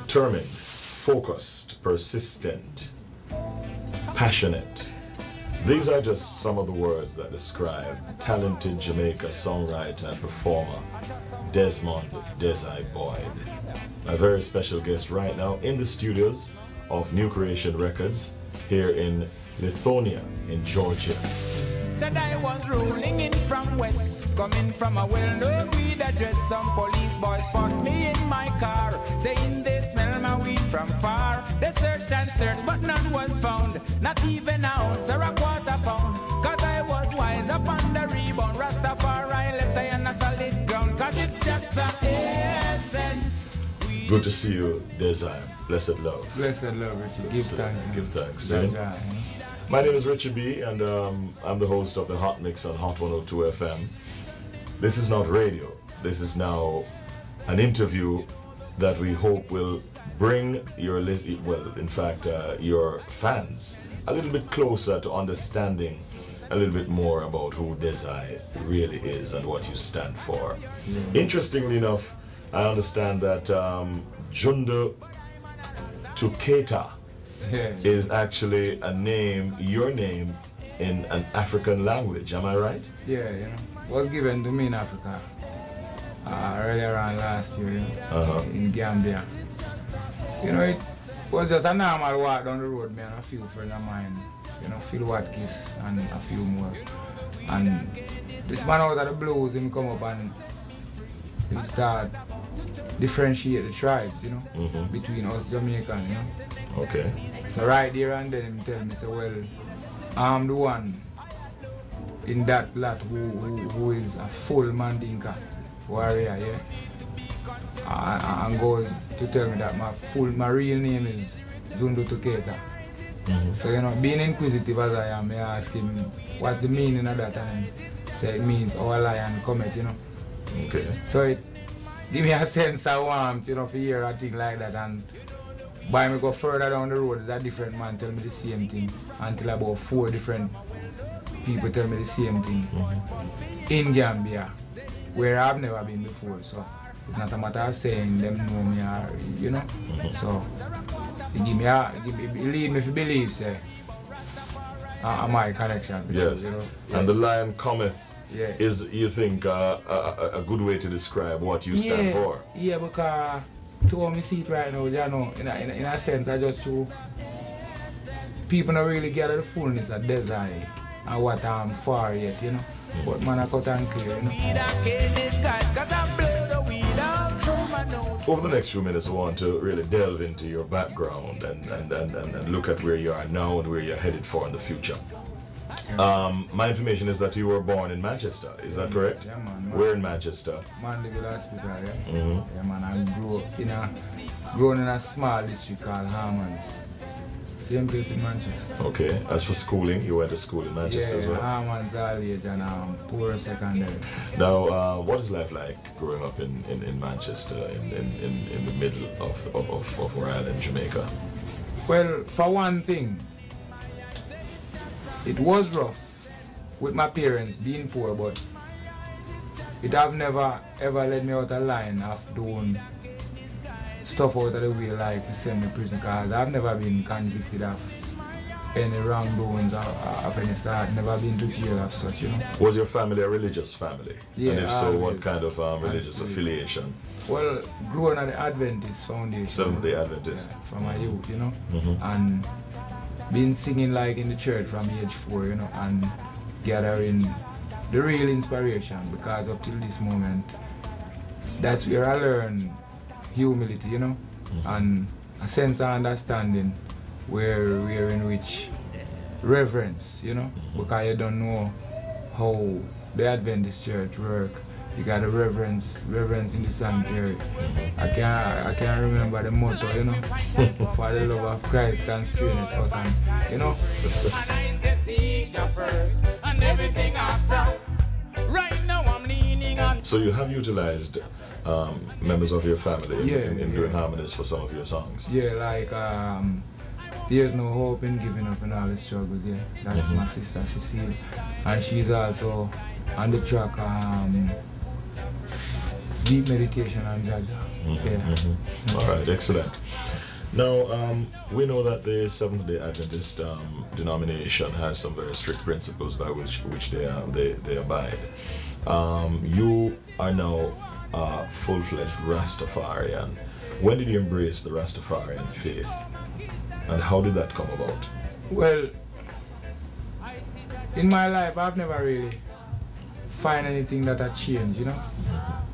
determined, focused, persistent, passionate. These are just some of the words that describe talented Jamaica songwriter and performer Dezi Boyd. A very special guest right now in the studios of New Creation Records here in Lithonia in Georgia. Said I was rolling in from west, coming from a well-known weed address. Some police boys spot me in my car, saying they smell my weed from far. They searched and searched, but none was found, not even an ounce or a quarter pound. Cause I was wise up on the rebound, Rastafari left I on a solid ground. Cause it's just the essence. Good to see you, Dezi. Blessed love. Blessed love, Richie. Give thanks. Give thanks. My name is Richie B, and I'm the host of the Hot Mix on Hot 102 FM. This is not radio. This is now an interview that we hope will bring your your fans a little bit closer to understanding a little bit more about who Dezi really is and what you stand for. Interestingly enough, I understand that Jundu Tuketa is actually a name, your name, in an African language. Am I right? Yeah, was given to me in Africa earlier on last year, in Gambia. It was just a normal walk down the road, man. A few friends of mine, Phil Watkins and a few more. And this man out of the blues, him come up and he start differentiate the tribes, between us Jamaicans, Okay. So right there and then him tell me, so well, I'm the one in that lot who is a full Mandinka warrior, and goes to tell me that my real name is Jundu Tuketa. So being inquisitive as I am, I ask him what's the meaning of that, and he said it means our lion comet, Okay. So it give me a sense of warmth, for hear a thing like that. And by me go further down the road, there's a different man tell me the same thing, until about 4 different people tell me the same thing in Gambia, where I've never been before. So it's not a matter of saying them know me or, So it lead me to believe, say, my connection. Yes, and the lion cometh. Is, you think, a good way to describe what you stand for? Yeah, because to me see it right now, in a sense, I just show people don't really get the fullness of Dezi and what I'm for yet, But man, I cut and clear, Over the next few minutes, I want to really delve into your background and look at where you are now and where you're headed for in the future. My information is that you were born in Manchester, is that correct? Yeah, man. Where in Manchester? Mandeville Hospital, Yeah, man, I grew in a small district called Harmons. Same place in Manchester. Okay. As for schooling, you went to school in Manchester as well? Harmons all age and poor secondary. Now, what is life like growing up in Manchester, in the middle of Royal and Jamaica? Well, for one thing, it was rough with my parents being poor, but it have never ever led me out of line of doing stuff out of the way like to send me to prison, because I've never been convicted of any wrongdoings of any sort, never been to jail of such, Was your family a religious family? Yeah. And if so, what kind of religious affiliation? Well, growing at the Adventist Foundation. Seventh-day Adventist. Yeah, from my youth, and been singing like in the church from age 4, and gathering the real inspiration, because up till this moment, that's where I learned humility, and a sense of understanding where in which reverence, because you don't know how the Adventist church work. You got the reverence in the sanctuary. I can't remember the motto, for the love of Christ constrain it us, and And I say seek you first and everything after. Right now I'm leaning on. So you have utilized members of your family in doing harmonies for some of your songs? Yeah, like There's No Hope in Giving Up and All the Struggles, That's my sister Cecile. And she's also on the track deep meditation on Jaja. All right, excellent. Now, we know that the Seventh-day Adventist denomination has some very strict principles by which they abide. You are now a full-fledged Rastafarian. When did you embrace the Rastafarian faith, and how did that come about? Well, in my life, I've never really find anything that had changed, you know.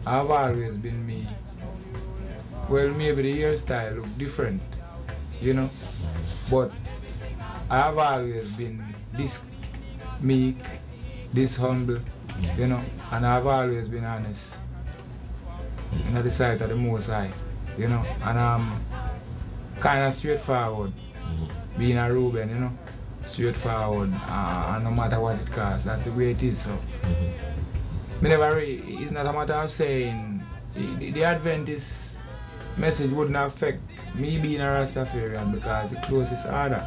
I've always been me. Well, maybe the hairstyle look different, you know, but I've always been this meek, this humble, you know, and I've always been honest. You know, the sight of the Most High, you know, and I'm kind of straightforward, being a Reuben, you know, straightforward, and no matter what it costs, that's the way it is. So, me never really, it's not a matter of saying the Adventist message wouldn't affect me being a Rastafarian because the closest order,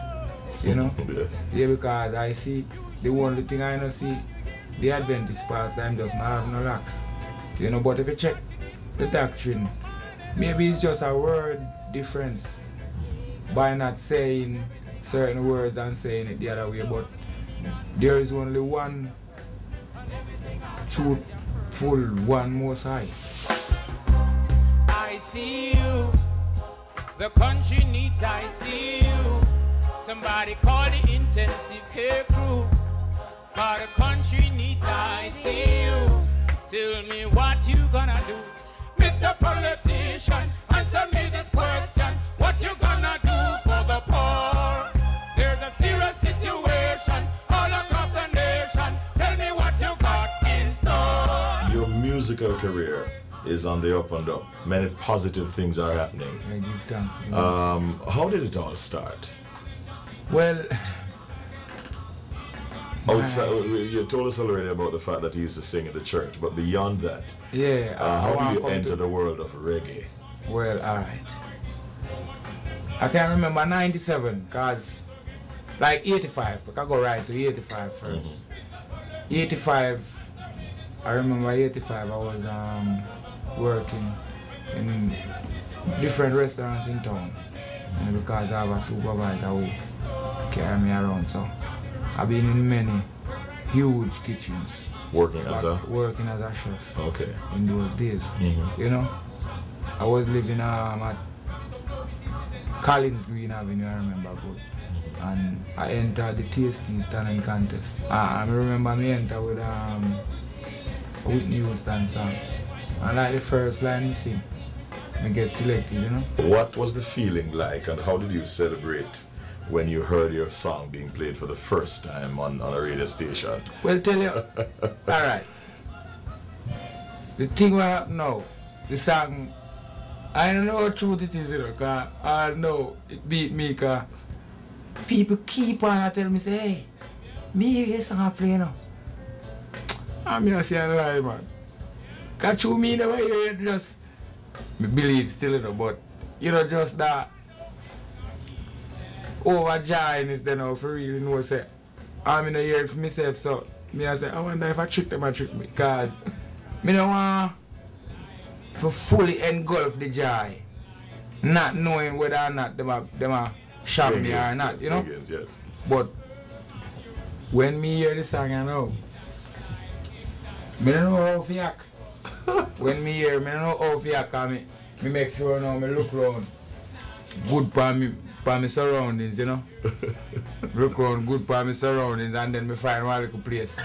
you know. Yes. Yeah, because I see the only thing I know see the Adventist pastime just not have no locks, you know. But if you check the doctrine, maybe it's just a word difference by not saying certain words and saying it the other way, but there is only one truthful, one Most High. I see you, the country needs I see you. Somebody call the intensive care crew, cause the country needs I see you. Tell me what you gonna do, Mr. Politician, answer me this question. What you gonna do for the poor? There's a serious situation all across the nation. Tell me what you got in store. Your musical career is on the up and up. Many positive things are happening. I give thanks. How did it all start? Well, You told us already about the fact that you used to sing at the church, but beyond that, yeah. how did you enter the world of reggae? Well, alright. I can't remember 97, cause like 85, I can go right to 85 first. 85, I remember 85, I was working in different restaurants in town. And because I have a supervisor who carry me around, so I've been in many huge kitchens. Working as a chef. Okay. In those days, you know. I was living at Collins Green Avenue, I remember good. And I entered the Tasties Talent Contest. I remember me enter with a Whitney Houston song. And like the first line you sing, I get selected, you know. What was the feeling like, and how did you celebrate when you heard your song being played for the first time on a radio station? Well, tell you, alright. The thing what happened now, the song, I don't know how true it is, you know, because I know it beat me, because people keep on telling me, say, hey, me hear this song play now. I'm going to say a lie, man. Because through me never hear it, just, I believe still, you know, but, you know, just that overjoying is then now for real, you know, say, I'm in the hear it for myself, so me I say, I wonder if I trick them, I trick me, because I don't want to fully engulf the joy, not knowing whether or not them are shock me or not, you know. Yes. But when me hear the song, I know, I don't know how to act. When me hear, I don't know how to act, because me make sure now I look around good for my surroundings, you know. Look around good for my surroundings, and then me find one little place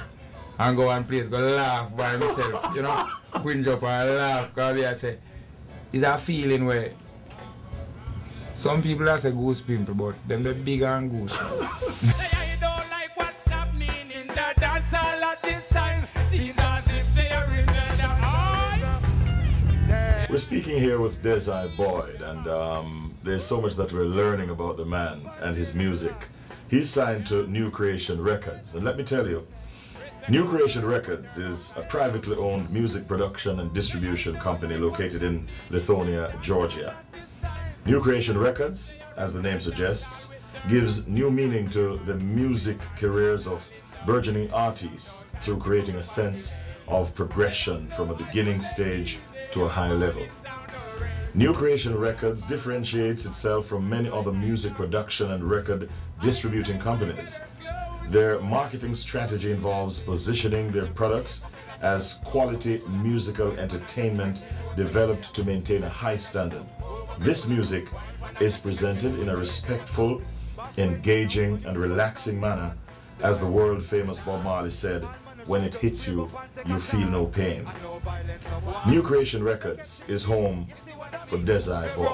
and go and place, go laugh by myself, you know. Quinge up and laugh, because I say, it's a feeling where some people are say goose pimple, but them the big and goose. They don't like what's happening in the dance hall at this time. Seems as if they are in the We're speaking here with Dezi Boyd, and there's so much that we're learning about the man and his music. He's signed to New Creation Records, and let me tell you, New Creation Records is a privately owned music production and distribution company located in Lithonia, Georgia. New Creation Records, as the name suggests, gives new meaning to the music careers of burgeoning artists through creating a sense of progression from a beginning stage to a high level. New Creation Records differentiates itself from many other music production and record distributing companies. Their marketing strategy involves positioning their products as quality musical entertainment developed to maintain a high standard. This music is presented in a respectful, engaging, and relaxing manner. As the world-famous Bob Marley said, "When it hits you, you feel no pain." New Creation Records is home for Dezi Boyd.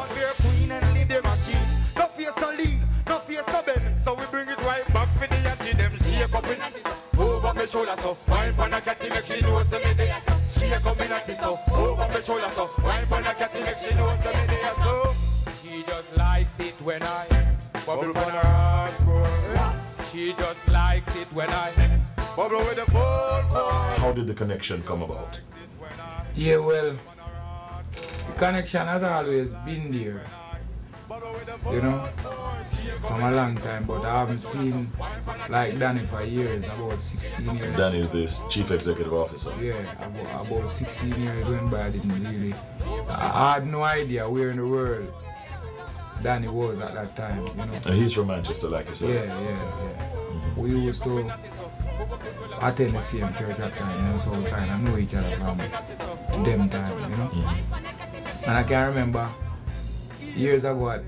No face no bend, so we bring it right back for the yachty. Them shake up in over my shoulder, so wine pon a catty make she know say me there. Shake up in at it, so over my shoulder, so wine pon a catty make she know say me there. So she just likes it when I bubble pon her hardcore. She just likes it when I bubble with the full. How did the connection come about? Yeah, well, the connection has always been there, you know, from a long time, but I haven't seen like Danny for years, about 16 years. Danny is the Chief Executive Officer. Yeah, about 16 years went by. I didn't really, I had no idea where in the world Danny was at that time, you know. And he's from Manchester, like you said. Yeah. Mm-hmm. We used to attend the same church at time, you know, so we kind of know each other from them time, you know. Mm-hmm. And I can remember years ago, at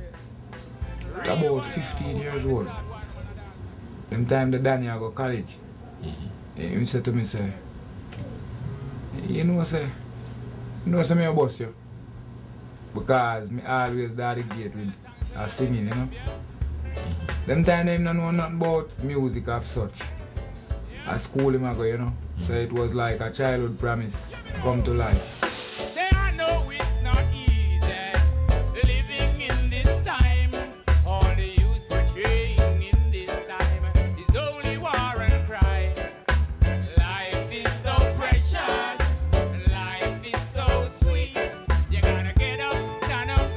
about 15 years old, them time the Danny I go college, he said to me, say, you know, me a boss you. Because me always at the gate with singing, you know. Them time they don't know nothing about music of such. At school him I go, you know. So it was like a childhood promise come to life. Say I know it's not easy living in this time. All the youth portraying in this time is only war and crime. Life is so precious, life is so sweet. You gotta get up, stand up,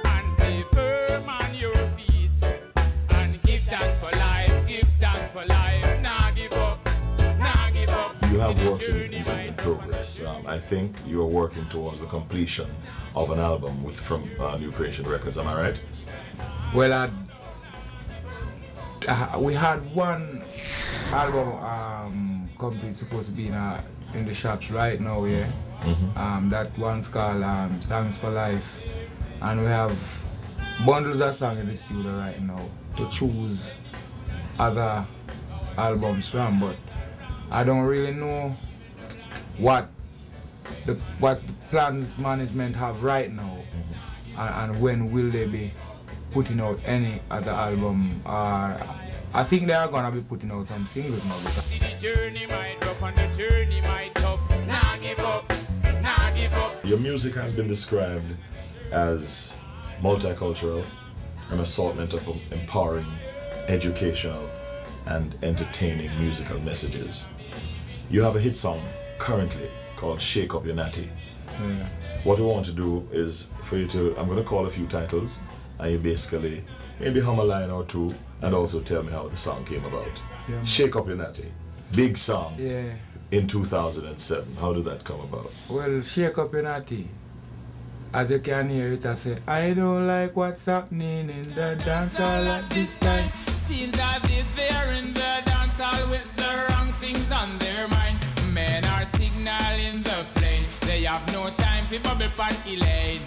and stay firm on your feet. And give thanks for life, give thanks for life. Nah give up, nah give up. You have works in progress. I think you are working towards the completion of an album from New Creation Records. Am I right? Well, we had one album complete supposed to be in the shops right now, yeah. That one's called Songs for Life, and we have bundles of songs in the studio right now to choose other albums from, but I don't really know what the plans management have right now, and when will they be putting out any other album. I think they are gonna be putting out some singles now. See the journey might rough and the journey might tough. Nah give up, nah give up. Your music has been described as multicultural, an assortment of empowering, educational, and entertaining musical messages. You have a hit song currently called Shake Up Your Natty. Yeah. What we want to do is for you to, I'm going to call a few titles, and you basically maybe hum a line or two and also tell me how the song came about. Yeah. Shake Up Your Natty, big song Yeah. in 2007. How did that come about? Well, Shake Up Your Natty, as you can hear it, I say, I don't like what's happening in the dance hall at this time. Seems as if they're in the dance hall with the wrong things on their mind. Men are signaling the plane. They have no time for bubble pan Elaine.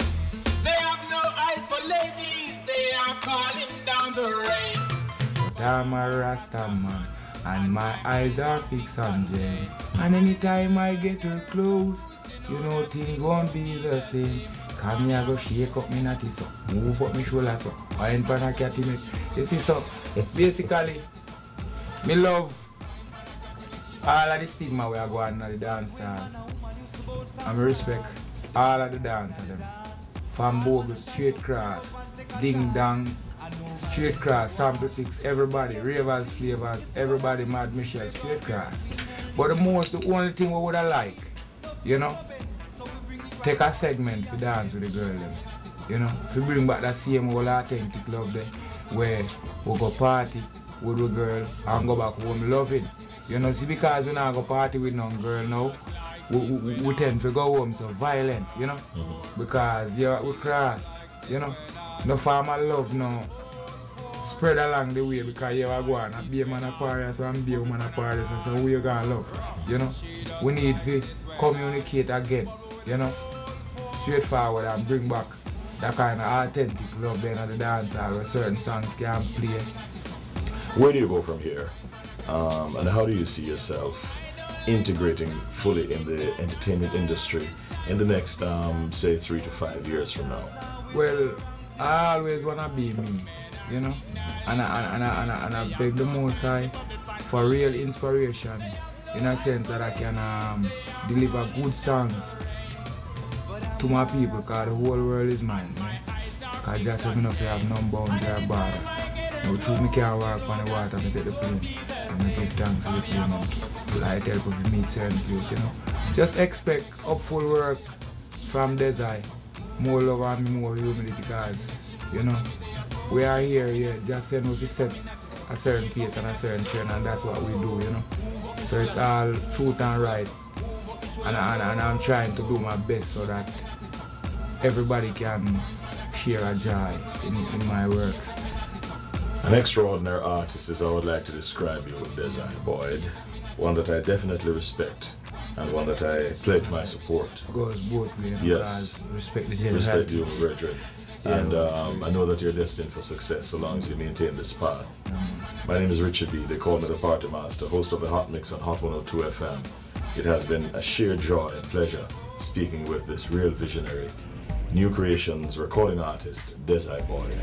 They have no eyes for ladies. They are calling down the rain. But I'm a Rasta man, and my eyes are fixed on Jay. And anytime I get her close, you know things won't be the same. Come here, go shake up me natty so, move up me shoulder so, wine pan a catty me. You see, so basically, me love all of the stigma we are going on the dance hall. And I respect all of the dancers them. From Burgess, straight cross, ding dong, straight cross, sample 6, everybody, ravers, flavors, everybody, Mad Michelle, straight cross. But the only thing we would have like, you know, take a segment to dance with the girl them. You know, to bring back that same old authentic love there, where we go party with the girl and go back home loving. You know, see, because we not go party with no girl now, we tend to go home so violent, you know, because we cross, you know. No farmer love no spread along the way because you are going to be a man of Paris and be a man of Paris, and so we are going to love, you know. We need to communicate again, you know, straightforward and bring back that kind of authentic love then at the dance hall where certain songs can play. Where do you go from here? And how do you see yourself integrating fully in the entertainment industry in the next, say, 3 to 5 years from now? Well, I always want to be me, you know, and I beg the Most High for real inspiration in a sense that I can deliver good songs to my people because the whole world is mine, because just so enough you have no boundary or border. Now, true, me can't walk on the water, me take the plane, and me give thanks to the plane and I tell people to meet certain people, you know. Just expect upful work from Dezi. More love and more humility because, you know, we are here, just saying we set a certain pace and a certain trend, and that's what we do, you know. So it's all truth and right, and I'm trying to do my best so that everybody can share a joy in my works. An extraordinary artist, as I would like to describe you, Dezi Boyd. One that I definitely respect, and one that I pledge my support. Goes both ways. Yes. Respect the Respect you, Richrie. And I know that you're destined for success so long as you maintain this path. My name is Richrie. They call me the Party Master, host of the Hot Mix on Hot 102 FM. It has been a sheer joy and pleasure speaking with this real visionary, new creations recording artist, Dezi Boyd.